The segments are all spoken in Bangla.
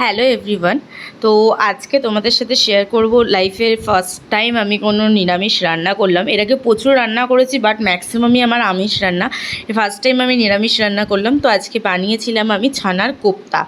Hello everyone. তো আজকে তোমাদের সাথে শেয়ার করব লাইফের ফার্স্ট টাইম আমি কোনো নিরামিষ রান্না করলাম। এর আগে প্রচুর রান্না করেছি, বাট ম্যাক্সিমামই আমার আমিষ রান্না। ফার্স্ট টাইম আমি নিরামিষ রান্না করলাম। তো আজকে বানিয়েছিলাম আমি ছানার কোপ্তা।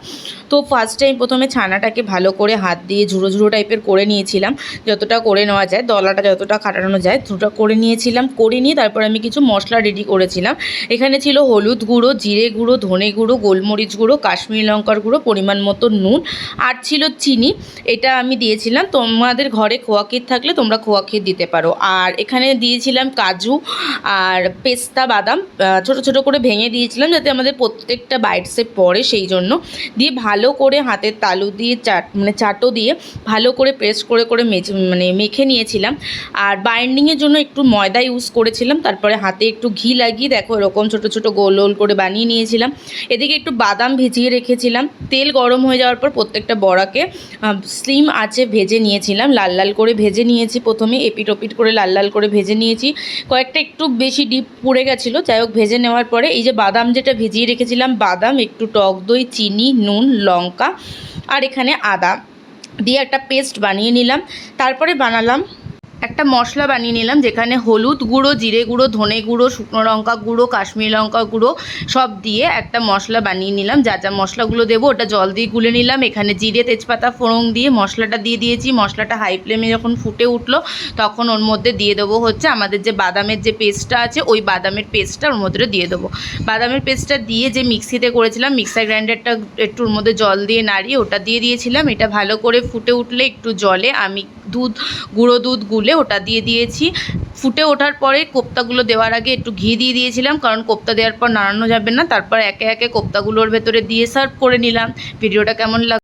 তো ফার্স্ট টাইম প্রথমে ছানাটাকে ভালো করে হাত দিয়ে ঝুড়ো ঝুড়ো টাইপের করে নিয়েছিলাম, যতটা করে নেওয়া যায়, দলাটা যতটা কাটানো যায় ততটা করে নিয়েছিলাম। করে নিয়ে তারপর আমি কিছু মশলা রেডি করেছিলাম। এখানে ছিল হলুদ গুঁড়ো, জিরে গুঁড়ো, ধনে গুঁড়ো, গোলমরিচ গুঁড়ো, কাশ্মীরি লঙ্কার গুঁড়ো, পরিমাণ মতো নুন, আর ছিল চিনি। এটা আমি দিয়েছিলাম। তোমাদের ঘরে খোয়া ক্ষীর থাকলে তোমরা খোয়া ক্ষীর দিতে পারো। আর এখানে দিয়েছিলাম কাজু আর পেস্তা বাদাম, ছোট ছোট করে ভেঙে দিয়েছিলাম যাতে আমাদের প্রত্যেকটা বাইটসে পড়ে, সেই জন্য দিয়ে ভালো করে হাতের তালু দিয়ে চাটো দিয়ে ভালো করে প্রেস করে করে মেখে নিয়েছিলাম। আর বাইন্ডিংয়ের জন্য একটু ময়দা ইউজ করেছিলাম। তারপরে হাতে একটু ঘি লাগিয়ে দেখো এরকম ছোট ছোট গোল গোল করে বানিয়ে নিয়েছিলাম। এদিকে একটু বাদাম ভিজিয়ে রেখেছিলাম। তেল গরম হয়ে যাওয়ার পর প্রত্যেকটা বড়াকে স্লিম আঁচে ভেজে নিয়েছিলাম। লাল লাল করে ভেজে নিয়েছি, প্রথমে এপিট ওপিট করে লাল লাল করে ভেজে নিয়েছি। কয়েকটা একটু বেশি ডিপ পুড়ে গেছিলো, যাই হোক ভেজে নেওয়ার পরে এই যে বাদাম যেটা ভিজিয়ে রেখেছিলাম, বাদাম, একটু টক দই, চিনি, নুন, লঙ্কা আর এখানে আদা দিয়ে একটা পেস্ট বানিয়ে নিলাম। তারপরে বানালাম একটা মশলা বানিয়ে নিলাম, যেখানে হলুদ গুঁড়ো, জিরে গুঁড়ো, ধনে গুঁড়ো, শুকনো লঙ্কা গুঁড়ো, কাশ্মীরি লঙ্কা গুঁড়ো সব দিয়ে একটা মশলা বানিয়ে নিলাম। যা যা মশলাগুলো দেবো ওটা জল দিয়ে গুলে নিলাম। এখানে জিরে, তেজপাতা, ফোড়ন দিয়ে মশলাটা দিয়ে দিয়েছি। মশলাটা হাই ফ্লেমে যখন ফুটে উঠলো তখন ওর মধ্যে দিয়ে দেবো হচ্ছে আমাদের যে বাদামের যে পেস্টটা আছে, ওই বাদামের পেস্টটা ওর মধ্যে দিয়ে দেবো। বাদামের পেস্টটা দিয়ে যে মিক্সিতে করেছিলাম, মিক্সার গ্রাইন্ডারটা একটু ওর মধ্যে জল দিয়ে নাড়িয়ে ওটা দিয়ে দিয়েছিলাম। এটা ভালো করে ফুটে উঠলে একটু জলে আমি গুঁড়ো দুধ গুলে ওটা দিয়ে দিয়েছি। ফুটে ওঠার পরে কোপ্তাগুলো দেওয়ার আগে একটু ঘি দিয়ে দিয়েছিলাম, কারণ কোপ্তা দেওয়ার পর নাড়ানো যাবে না। তারপর একে একে কোপ্তাগুলোর ভেতরে দিয়ে সার্ভ করে নিলাম। ভিডিওটা কেমন